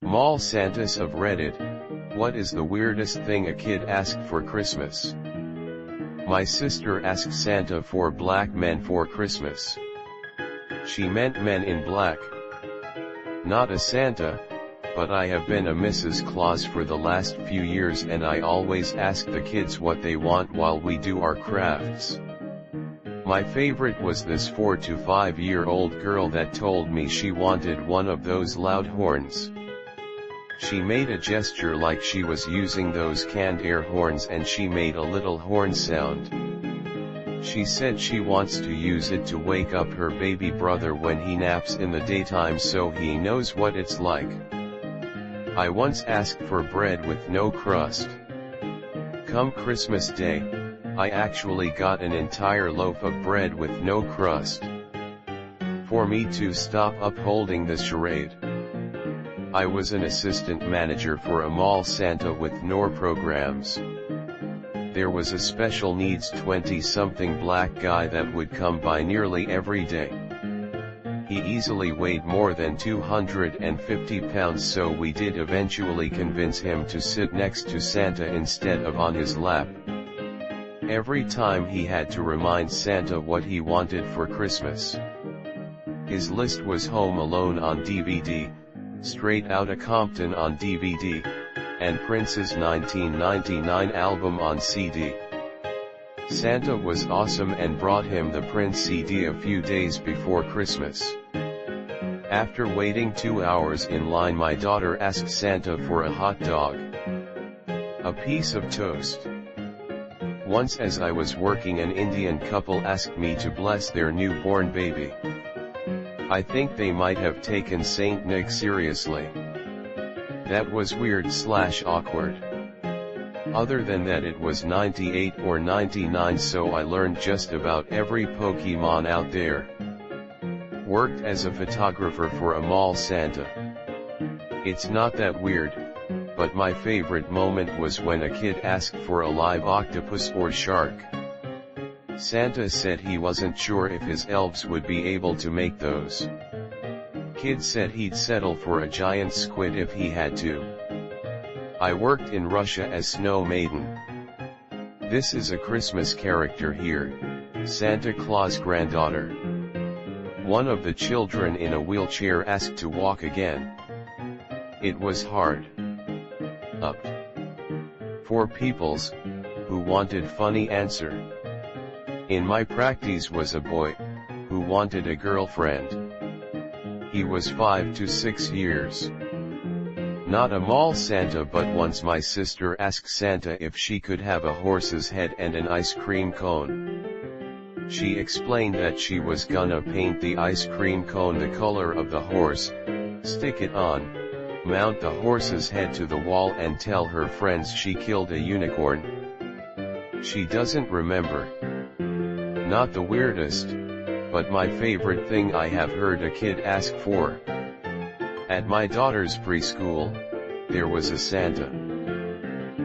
Mall Santas of Reddit, what is the weirdest thing a kid asked for Christmas? My sister asked Santa for black men for Christmas. She meant men in black. Not a Santa, but I have been a Mrs. Claus for the last few years and I always ask the kids what they want while we do our crafts. My favorite was this 4 to 5 year old girl that told me she wanted one of those loud horns. She made a gesture like she was using those canned air horns and she made a little horn sound. She said she wants to use it to wake up her baby brother when he naps in the daytime so he knows what it's like. I once asked for bread with no crust. Come Christmas Day, I actually got an entire loaf of bread with no crust. For me to stop upholding the charade. I was an assistant manager for a mall Santa with NOR programs. There was a special needs 20-something black guy that would come by nearly every day. He easily weighed more than 250 pounds, so we did eventually convince him to sit next to Santa instead of on his lap. Every time he had to remind Santa what he wanted for Christmas. His list was Home Alone on DVD, Straight Outta Compton on DVD, and Prince's 1999 album on CD. Santa was awesome and brought him the Prince CD a few days before Christmas. After waiting 2 hours in line, my daughter asked Santa for a hot dog. A piece of toast. Once as I was working, an Indian couple asked me to bless their newborn baby. I think they might have taken Saint Nick seriously. That was weird/awkward. Other than that, it was 98 or 99, so I learned just about every Pokemon out there. Worked as a photographer for a mall Santa. It's not that weird, but my favorite moment was when a kid asked for a live octopus or shark. Santa said he wasn't sure if his elves would be able to make those. Kid said he'd settle for a giant squid if he had to. I worked in Russia as Snow Maiden. This is a Christmas character here, Santa Claus granddaughter. One of the children in a wheelchair asked to walk again. It was hard. Up. 4 peoples, who wanted funny answer. In my practice was a boy, who wanted a girlfriend. He was 5 to 6 years. Not a mall Santa, but once my sister asked Santa if she could have a horse's head and an ice cream cone. She explained that she was gonna paint the ice cream cone the color of the horse, stick it on, mount the horse's head to the wall and tell her friends she killed a unicorn. She doesn't remember. Not the weirdest, but my favorite thing I have heard a kid ask for. At my daughter's preschool, there was a Santa.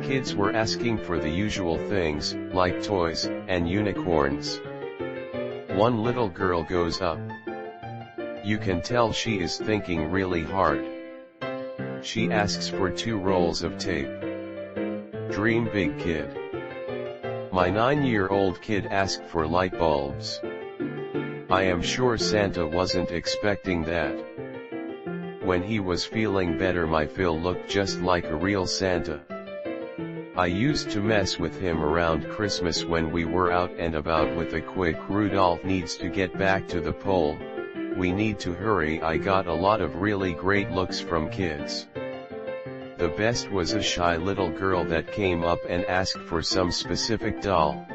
Kids were asking for the usual things, like toys, and unicorns. One little girl goes up. You can tell she is thinking really hard. She asks for 2 rolls of tape. Dream big, kid. My 9-year-old kid asked for light bulbs. I am sure Santa wasn't expecting that. When he was feeling better, my Phil looked just like a real Santa. I used to mess with him around Christmas when we were out and about with a quick "Rudolph needs to get back to the pole, we need to hurry." I got a lot of really great looks from kids. The best was a shy little girl that came up and asked for some specific doll.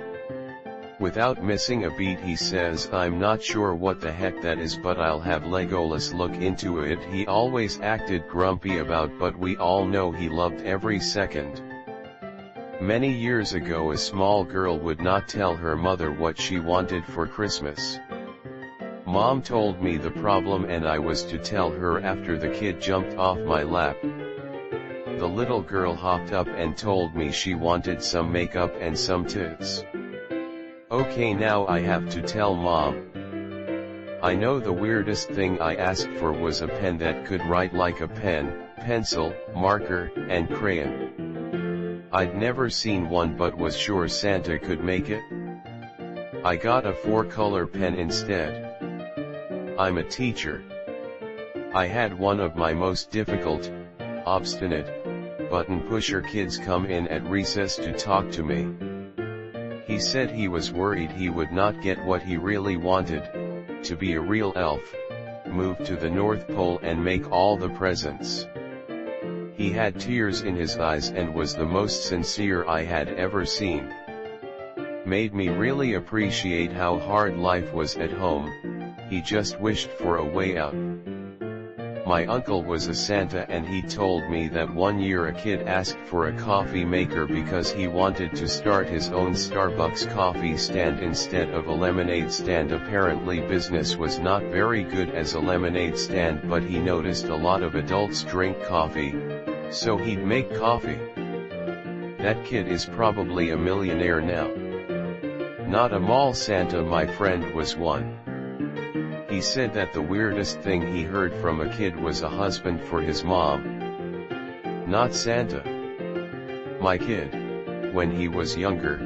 Without missing a beat, he says, "I'm not sure what the heck that is, but I'll have Legolas look into it." He always acted grumpy about, but we all know he loved every second. Many years ago, a small girl would not tell her mother what she wanted for Christmas. Mom told me the problem and I was to tell her after the kid jumped off my lap. The little girl hopped up and told me she wanted some makeup and some tits. Okay, now I have to tell Mom. I know the weirdest thing I asked for was a pen that could write like a pen, pencil, marker, and crayon. I'd never seen one but was sure Santa could make it. I got a 4-color pen instead. I'm a teacher. I had one of my most difficult, obstinate, button-pusher kids come in at recess to talk to me. He said he was worried he would not get what he really wanted, to be a real elf, move to the North Pole and make all the presents. He had tears in his eyes and was the most sincere I had ever seen. Made me really appreciate how hard life was at home. He just wished for a way out. My uncle was a Santa and he told me that one year a kid asked for a coffee maker because he wanted to start his own Starbucks coffee stand instead of a lemonade stand. Apparently business was not very good as a lemonade stand, but he noticed a lot of adults drink coffee, so he'd make coffee. That kid is probably a millionaire now. Not a mall Santa, my friend was one. He said that the weirdest thing he heard from a kid was a husband for his mom. Not Santa. My kid, when he was younger,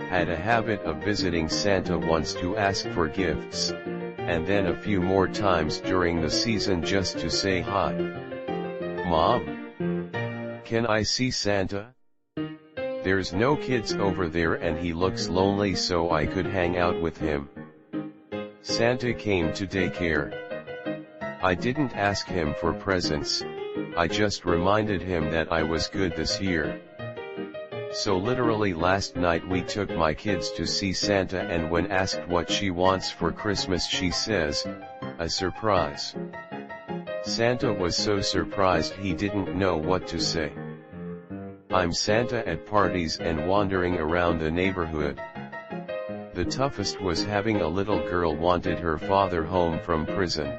had a habit of visiting Santa once to ask for gifts, and then a few more times during the season just to say hi. Mom? Can I see Santa? There's no kids over there and he looks lonely, so I could hang out with him. Santa came to daycare. I didn't ask him for presents, I just reminded him that I was good this year. So literally last night we took my kids to see Santa, and when asked what she wants for Christmas she says, a surprise. Santa was so surprised he didn't know what to say. I'm Santa at parties and wandering around the neighborhood. The toughest was having a little girl wanted her father home from prison.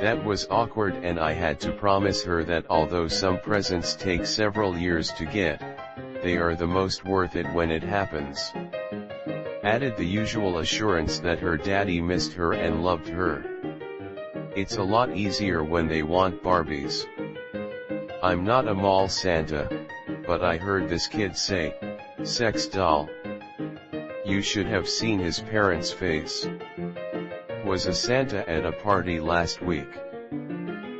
That was awkward, and I had to promise her that although some presents take several years to get, they are the most worth it when it happens. Added the usual assurance that her daddy missed her and loved her. It's a lot easier when they want Barbies. I'm not a mall Santa, but I heard this kid say, sex doll. You should have seen his parents' face. Was a Santa at a party last week.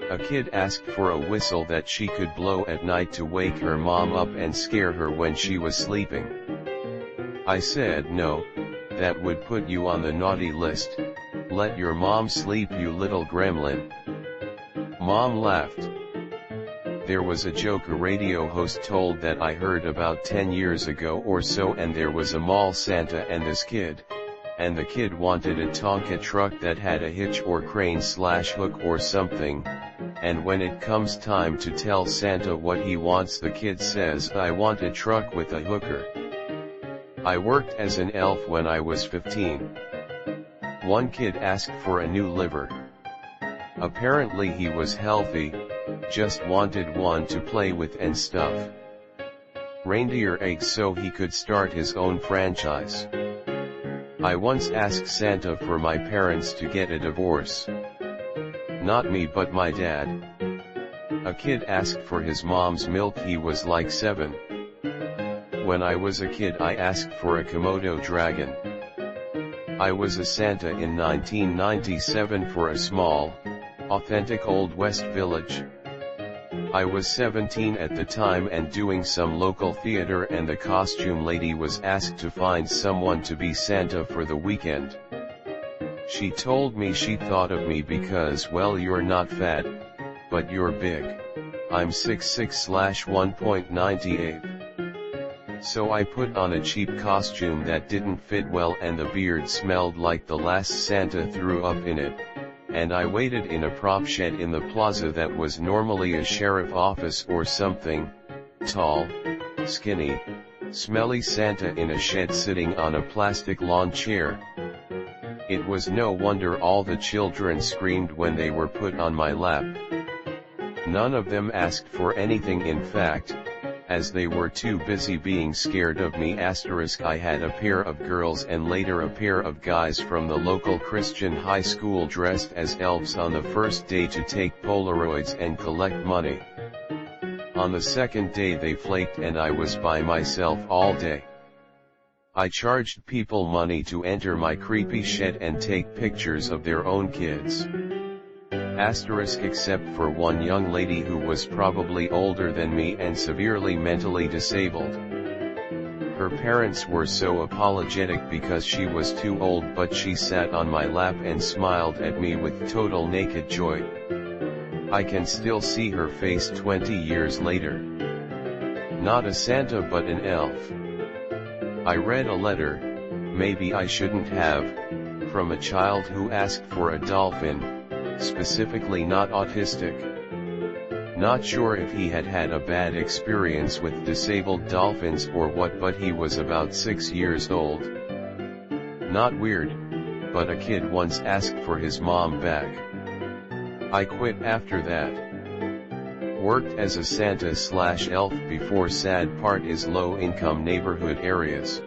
A kid asked for a whistle that she could blow at night to wake her mom up and scare her when she was sleeping. I said no, that would put you on the naughty list. Let your mom sleep, you little gremlin. Mom laughed. There was a joke a radio host told that I heard about 10 years ago or so, and there was a mall Santa and this kid, and the kid wanted a Tonka truck that had a hitch or crane/hook or something, and when it comes time to tell Santa what he wants, the kid says, I want a truck with a hooker. I worked as an elf when I was 15. One kid asked for a new liver. Apparently he was healthy, just wanted one to play with and stuff. Reindeer eggs so he could start his own franchise. I once asked Santa for my parents to get a divorce. Not me, but my dad. A kid asked for his mom's milk, he was like 7. When I was a kid I asked for a Komodo dragon. I was a Santa in 1997 for a small, authentic Old West village. I was 17 at the time and doing some local theater, and the costume lady was asked to find someone to be Santa for the weekend. She told me she thought of me because, well, you're not fat, but you're big. I'm 6'6/1.98. So I put on a cheap costume that didn't fit well, and the beard smelled like the last Santa threw up in it. And I waited in a prop shed in the plaza that was normally a sheriff office or something. Tall, skinny, smelly Santa in a shed sitting on a plastic lawn chair. It was no wonder all the children screamed when they were put on my lap. None of them asked for anything, in fact, as they were too busy being scared of me. I had a pair of girls and later a pair of guys from the local Christian high school dressed as elves on the first day to take Polaroids and collect money. On the second day they flaked and I was by myself all day. I charged people money to enter my creepy shed and take pictures of their own kids. Asterisk except for one young lady who was probably older than me and severely mentally disabled. Her parents were so apologetic because she was too old, but she sat on my lap and smiled at me with total naked joy. I can still see her face 20 years later. Not a Santa but an elf. I read a letter, maybe I shouldn't have, from a child who asked for a dolphin, specifically not autistic. Not sure if he had had a bad experience with disabled dolphins or what, but he was about 6 years old. Not weird, but a kid once asked for his mom back. I quit after that. Worked as a Santa/elf before. Sad part is low-income neighborhood areas.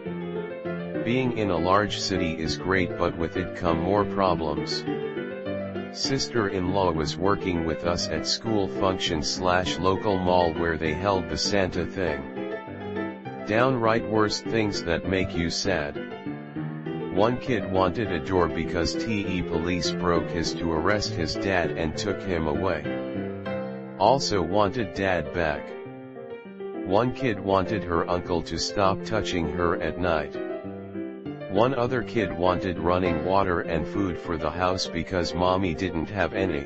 Being in a large city is great, but with it come more problems. Sister-in-law was working with us at school function/local mall where they held the Santa thing. Downright worst things that make you sad. One kid wanted a door because TE police broke his to arrest his dad and took him away. Also wanted dad back. One kid wanted her uncle to stop touching her at night. One other kid wanted running water and food for the house because mommy didn't have any.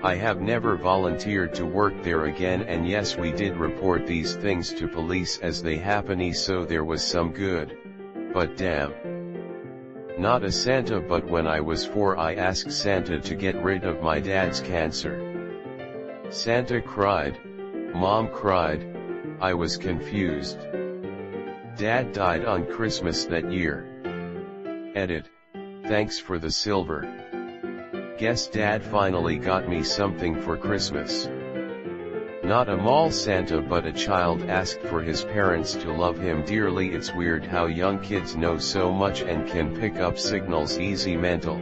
I have never volunteered to work there again, and yes, we did report these things to police as they happen, so there was some good. But damn. Not a Santa, but when I was 4 I asked Santa to get rid of my dad's cancer. Santa cried, Mom cried, I was confused. Dad died on Christmas that year. Edit. Thanks for the silver. Guess Dad finally got me something for Christmas. Not a mall Santa, but a child asked for his parents to love him dearly. It's weird how young kids know so much and can pick up signals easy. Mental.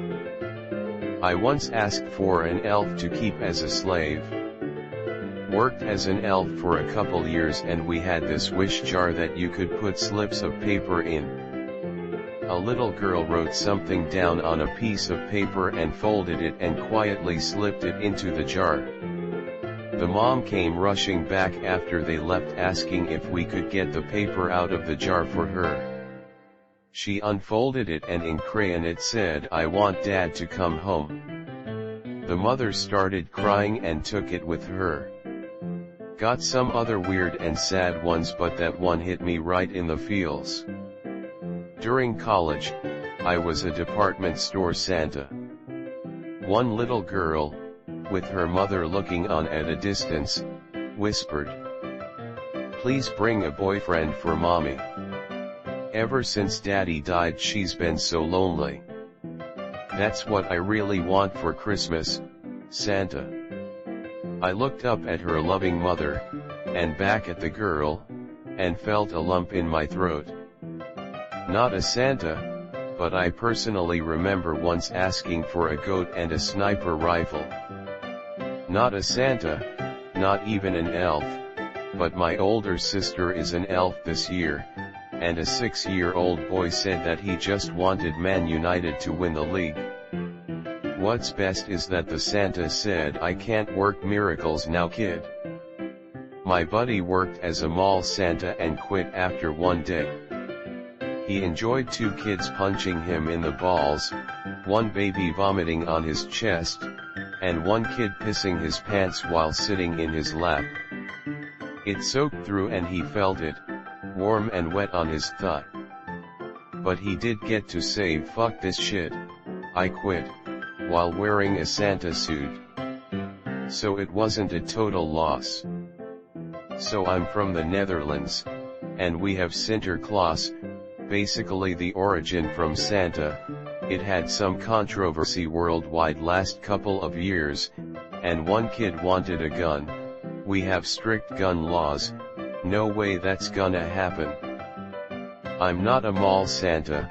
I once asked for an elf to keep as a slave. Worked as an elf for a couple years and we had this wish jar that you could put slips of paper in. A little girl wrote something down on a piece of paper and folded it and quietly slipped it into the jar. The mom came rushing back after they left asking if we could get the paper out of the jar for her. She unfolded it and in crayon it said, I want Dad to come home. The mother started crying and took it with her. Got some other weird and sad ones, but that one hit me right in the feels. During college, I was a department store Santa. One little girl, with her mother looking on at a distance, whispered, Please bring a boyfriend for mommy. Ever since daddy died she's been so lonely. That's what I really want for Christmas, Santa. I looked up at her loving mother, and back at the girl, and felt a lump in my throat. Not a Santa, but I personally remember once asking for a goat and a sniper rifle. Not a Santa, not even an elf, but my older sister is an elf this year, and a 6-year-old boy said that he just wanted Man United to win the league. What's best is that the Santa said, I can't work miracles now, kid. My buddy worked as a mall Santa and quit after one day. He enjoyed 2 kids punching him in the balls, one baby vomiting on his chest, and one kid pissing his pants while sitting in his lap. It soaked through and he felt it, warm and wet on his thigh. But he did get to say fuck this shit, I quit, while wearing a Santa suit. So it wasn't a total loss. So I'm from the Netherlands, and we have Sinterklaas, basically the origin from Santa. It had some controversy worldwide last couple of years, and one kid wanted a gun. We have strict gun laws, no way that's gonna happen. I'm not a mall Santa,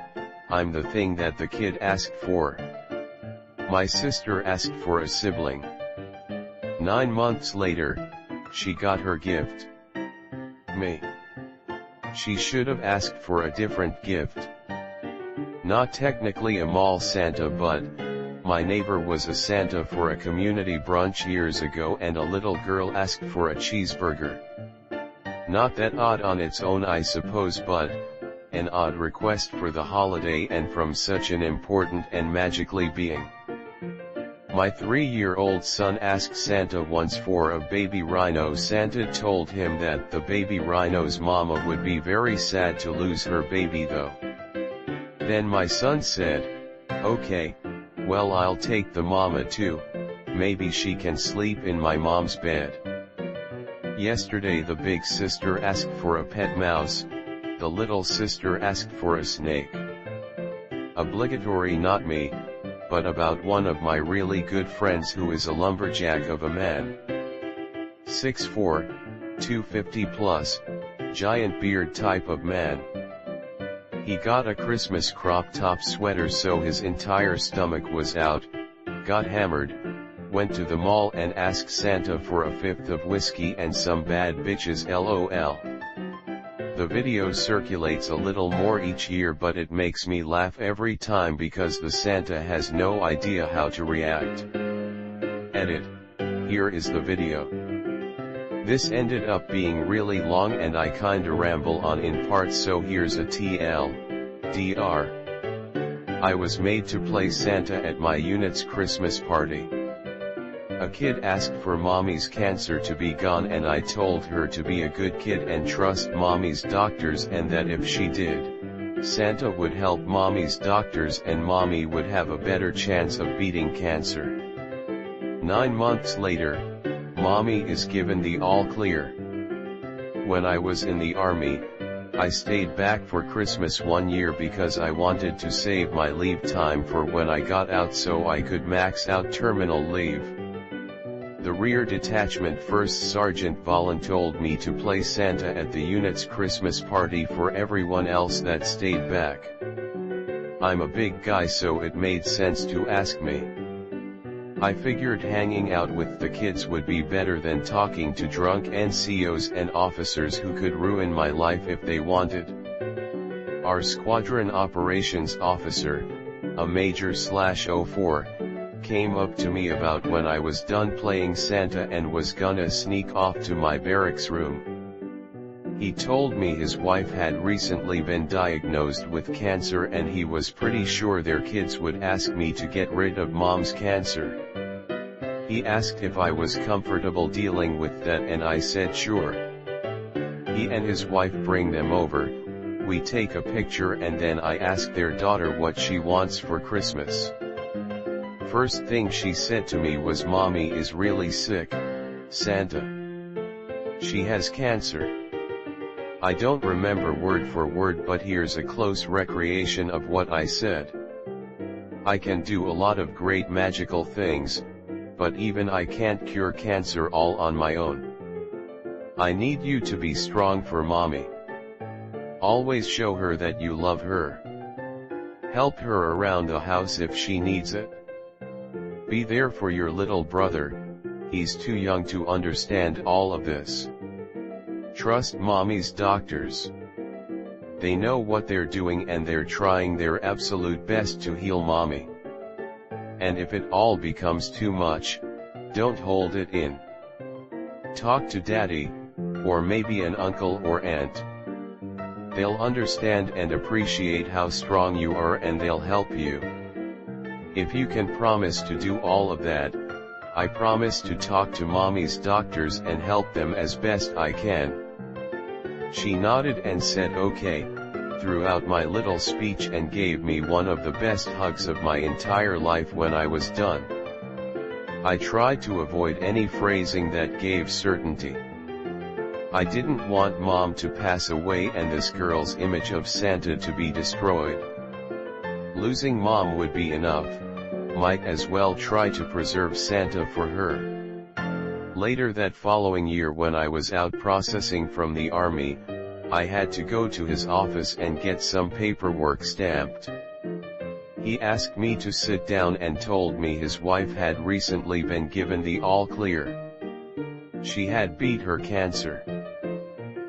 I'm the thing that the kid asked for. My sister asked for a sibling. 9 months later, She got her gift. Me. She should have asked for a different gift. Not technically a mall Santa, but my neighbor was a Santa for a community brunch years ago, and a little girl asked for a cheeseburger. Not that odd on its own, I suppose, but an odd request for the holiday, and from such an important and magically being. My 3-year-old son asked Santa once for a baby rhino. Santa told him that the baby rhino's mama would be very sad to lose her baby though. Then my son said, "Okay, well, I'll take the mama too, maybe she can sleep in my mom's bed." Yesterday the big sister asked for a pet mouse, the little sister asked for a snake. Obligatory, not me, but about one of my really good friends who is a lumberjack of a man. 6'4", 250 plus, giant beard type of man. He got a Christmas crop top sweater so his entire stomach was out, got hammered, went to the mall and asked Santa for a fifth of whiskey and some bad bitches, LOL. The video circulates a little more each year, but it makes me laugh every time because the Santa has no idea how to react. Edit. Here is the video. This ended up being really long and I kinda ramble on in parts, so here's a TLDR. I was made to play Santa at my unit's Christmas party. A kid asked for mommy's cancer to be gone, and I told her to be a good kid and trust mommy's doctors, and that if she did, Santa would help mommy's doctors and mommy would have a better chance of beating cancer. 9 months later, mommy is given the all clear. When I was in the army, I stayed back for Christmas one year because I wanted to save my leave time for when I got out so I could max out terminal leave. The rear detachment first sergeant volunteered me to play Santa at the unit's Christmas party for everyone else that stayed back. I'm a big guy, so it made sense to ask me. I figured hanging out with the kids would be better than talking to drunk NCOs and officers who could ruin my life if they wanted. Our squadron operations officer, a Major/04, came up to me about when I was done playing Santa and was gonna sneak off to my barracks room. He told me his wife had recently been diagnosed with cancer and he was pretty sure their kids would ask me to get rid of mom's cancer. He asked if I was comfortable dealing with that and I said sure. He and his wife bring them over, we take a picture and then I ask their daughter what she wants for Christmas. First thing she said to me was, "Mommy is really sick, Santa. She has cancer." I don't remember word for word, but here's a close recreation of what I said. "I can do a lot of great magical things, but even I can't cure cancer all on my own. I need you to be strong for mommy. Always show her that you love her. Help her around the house if she needs it. Be there for your little brother, he's too young to understand all of this. Trust mommy's doctors. They know what they're doing and they're trying their absolute best to heal mommy. And if it all becomes too much, don't hold it in. Talk to daddy, or maybe an uncle or aunt. They'll understand and appreciate how strong you are and they'll help you. If you can promise to do all of that, I promise to talk to mommy's doctors and help them as best I can." She nodded and said okay, throughout my little speech, and gave me one of the best hugs of my entire life when I was done. I tried to avoid any phrasing that gave certainty. I didn't want mom to pass away and this girl's image of Santa to be destroyed. Losing mom would be enough, might as well try to preserve Santa for her. Later that following year, when I was out processing from the army, I had to go to his office and get some paperwork stamped. He asked me to sit down and told me his wife had recently been given the all clear. She had beat her cancer.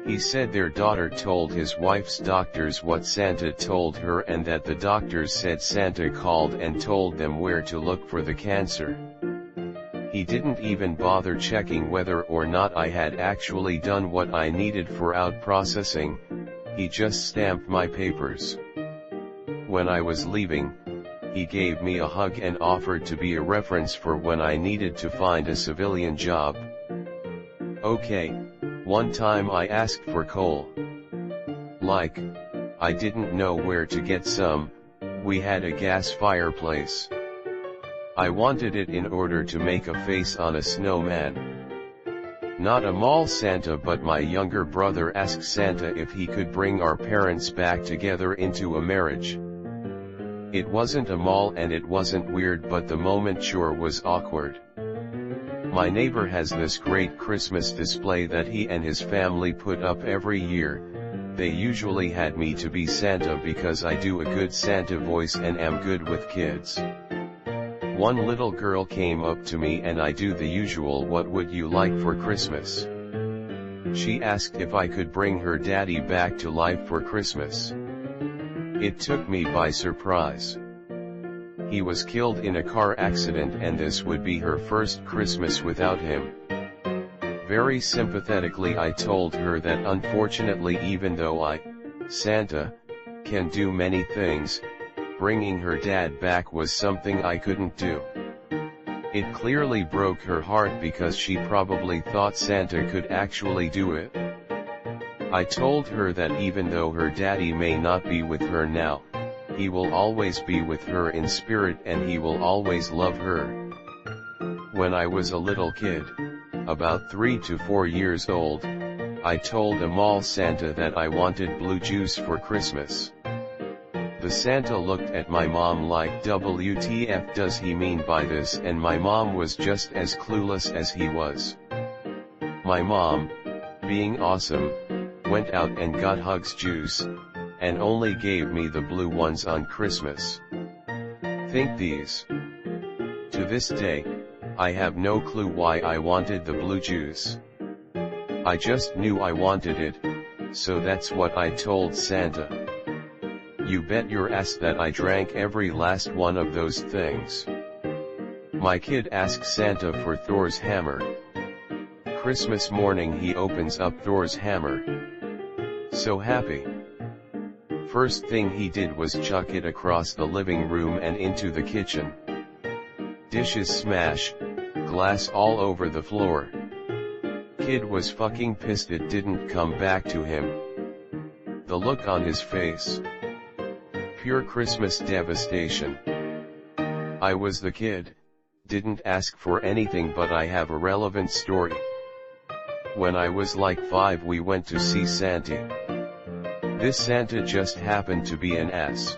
He said their daughter told his wife's doctors what Santa told her and that the doctors said Santa called and told them where to look for the cancer. He didn't even bother checking whether or not I had actually done what I needed for out processing, he just stamped my papers. When I was leaving, he gave me a hug and offered to be a reference for when I needed to find a civilian job. Okay, one time I asked for coal. Like, I didn't know where to get some, we had a gas fireplace. I wanted it in order to make a face on a snowman. Not a mall Santa, but my younger brother asked Santa if he could bring our parents back together into a marriage. It wasn't a mall and it wasn't weird, but the moment sure was awkward. My neighbor has this great Christmas display that he and his family put up every year. They usually had me to be Santa because I do a good Santa voice and am good with kids. One little girl came up to me and I do the usual "What would you like for Christmas?" She asked if I could bring her daddy back to life for Christmas. It took me by surprise. He was killed in a car accident and this would be her first Christmas without him. Very sympathetically I told her that unfortunately, even though I, Santa, can do many things, bringing her dad back was something I couldn't do. It clearly broke her heart because she probably thought Santa could actually do it. I told her that even though her daddy may not be with her now, he will always be with her in spirit and he will always love her. When I was a little kid, about 3 to 4 years old, I told a mall Santa that I wanted blue juice for Christmas. The Santa looked at my mom like, WTF does he mean by this? And my mom was just as clueless as he was. My mom, being awesome, went out and got Hugs juice, and only gave me the blue ones on Christmas. Think these. To this day, I have no clue why I wanted the blue juice. I just knew I wanted it, so that's what I told Santa. You bet your ass that I drank every last one of those things. My kid asked Santa for Thor's hammer. Christmas morning he opens up Thor's hammer. So happy. First thing he did was chuck it across the living room and into the kitchen. Dishes smash, glass all over the floor. Kid was fucking pissed it didn't come back to him. The look on his face. Pure Christmas devastation. I was the kid, didn't ask for anything, but I have a relevant story. When I was like 5 we went to see Santa. This Santa just happened to be an ass.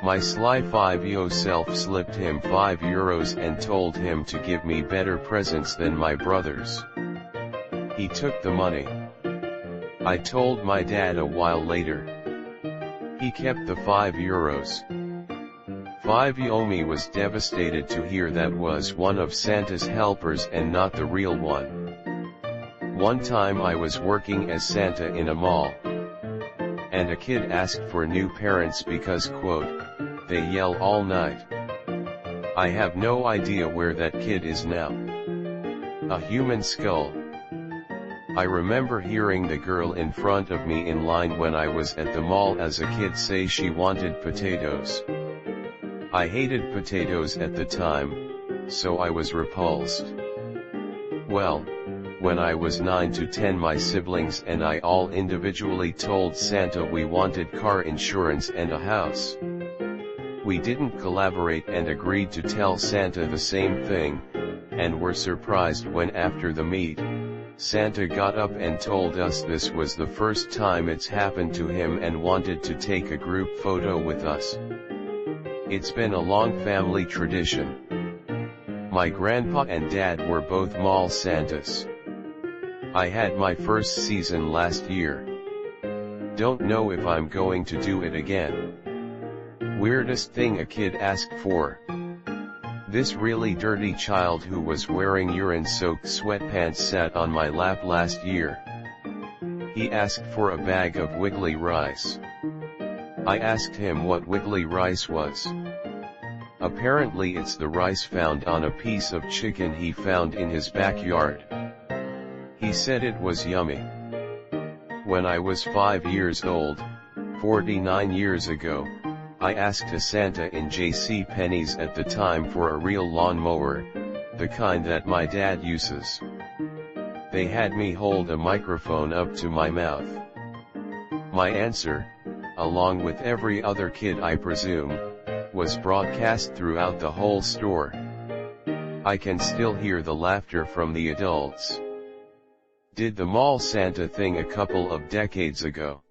My sly 5-year-old self slipped him €5 and told him to give me better presents than my brothers. He took the money. I told my dad a while later. He kept the €5. 5-year-old me was devastated to hear that was one of Santa's helpers and not the real one. One time I was working as Santa in a mall. And a kid asked for new parents because, quote, they yell all night. I have no idea where that kid is now. A human skull. I remember hearing the girl in front of me in line when I was at the mall as a kid say she wanted potatoes. I hated potatoes at the time, so I was repulsed. Well, when I was 9 to 10 my siblings and I all individually told Santa we wanted car insurance and a house. We didn't collaborate and agreed to tell Santa the same thing, and were surprised when after the meet, Santa got up and told us this was the first time it's happened to him and wanted to take a group photo with us. It's been a long family tradition. My grandpa and dad were both mall Santas. I had my first season last year. Don't know if I'm going to do it again. Weirdest thing a kid asked for. This really dirty child who was wearing urine-soaked sweatpants sat on my lap last year. He asked for a bag of wiggly rice. I asked him what wiggly rice was. Apparently it's the rice found on a piece of chicken he found in his backyard. He said it was yummy. When I was 5 years old, 49 years ago, I asked a Santa in JCPenney's at the time for a real lawnmower, the kind that my dad uses. They had me hold a microphone up to my mouth. My answer, along with every other kid I presume, was broadcast throughout the whole store. I can still hear the laughter from the adults. Did the mall Santa thing a couple of decades ago.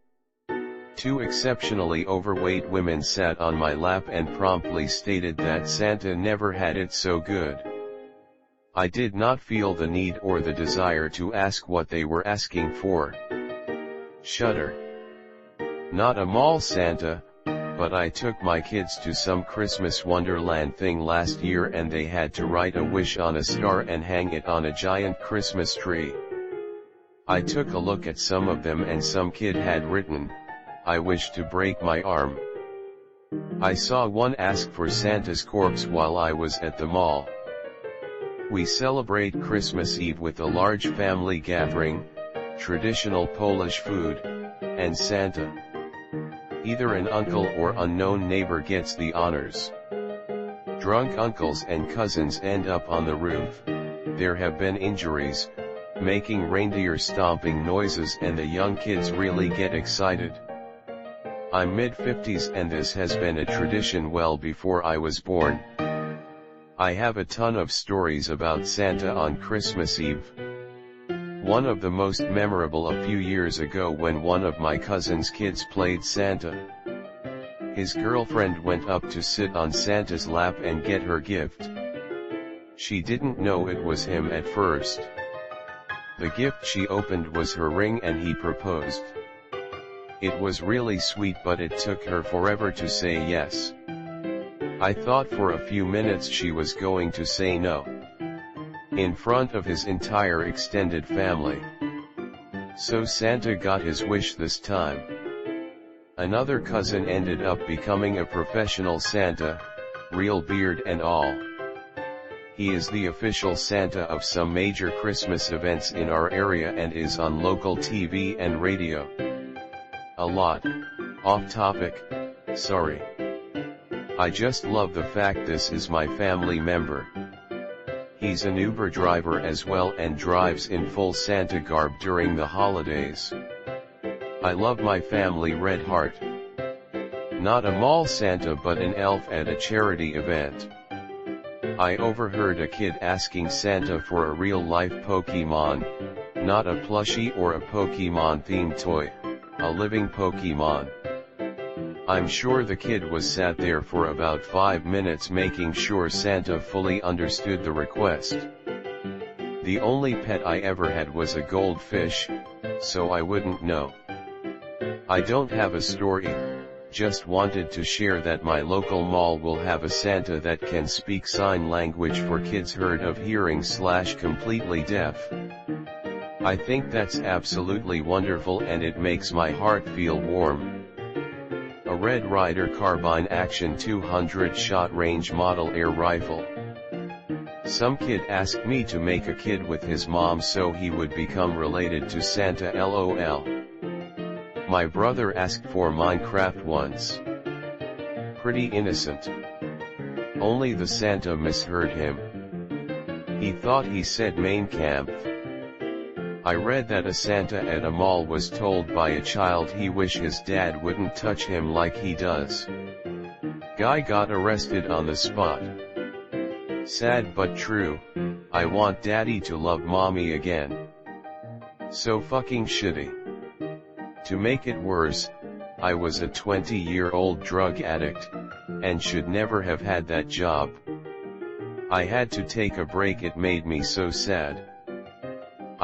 2 exceptionally overweight women sat on my lap and promptly stated that Santa never had it so good. I did not feel the need or the desire to ask what they were asking for. Shudder. Not a mall Santa, but I took my kids to some Christmas Wonderland thing last year and they had to write a wish on a star and hang it on a giant Christmas tree. I took a look at some of them and some kid had written, "I wish to break my arm." I saw one ask for Santa's corpse while I was at the mall. We celebrate Christmas Eve with a large family gathering, traditional Polish food, and Santa. Either an uncle or unknown neighbor gets the honors. Drunk uncles and cousins end up on the roof. There have been injuries, making reindeer stomping noises, and the young kids really get excited. I'm mid-50s and this has been a tradition well before I was born. I have a ton of stories about Santa on Christmas Eve. One of the most memorable a few years ago when one of my cousin's kids played Santa. His girlfriend went up to sit on Santa's lap and get her gift. She didn't know it was him at first. The gift she opened was her ring and he proposed. It was really sweet, but it took her forever to say yes. I thought for a few minutes she was going to say no. In front of his entire extended family. So Santa got his wish this time. Another cousin ended up becoming a professional Santa, real beard and all. He is the official Santa of some major Christmas events in our area and is on local TV and radio. A lot. Off topic, sorry. I just love the fact this is my family member. He's an Uber driver as well and drives in full Santa garb during the holidays. I love my family red heart. Not a mall Santa but an elf at a charity event. I overheard a kid asking Santa for a real-life Pokemon, not a plushie or a Pokemon-themed toy, a living Pokemon. I'm sure the kid was sat there for about 5 minutes making sure Santa fully understood the request. The only pet I ever had was a goldfish, so I wouldn't know. I don't have a story, just wanted to share that my local mall will have a Santa that can speak sign language for kids hard of hearing/completely deaf. I think that's absolutely wonderful and it makes my heart feel warm. A Red Ryder carbine action 200 shot range model air rifle. Some kid asked me to make a kid with his mom so he would become related to Santa, lol. My brother asked for Minecraft once. Pretty innocent. Only the Santa misheard him. He thought he said Mein Kampf. I read that a Santa at a mall was told by a child he wished his dad wouldn't touch him like he does. Guy got arrested on the spot. Sad but true, I want daddy to love mommy again. So fucking shitty. To make it worse, I was a 20-year-old drug addict, and should never have had that job. I had to take a break, it made me so sad.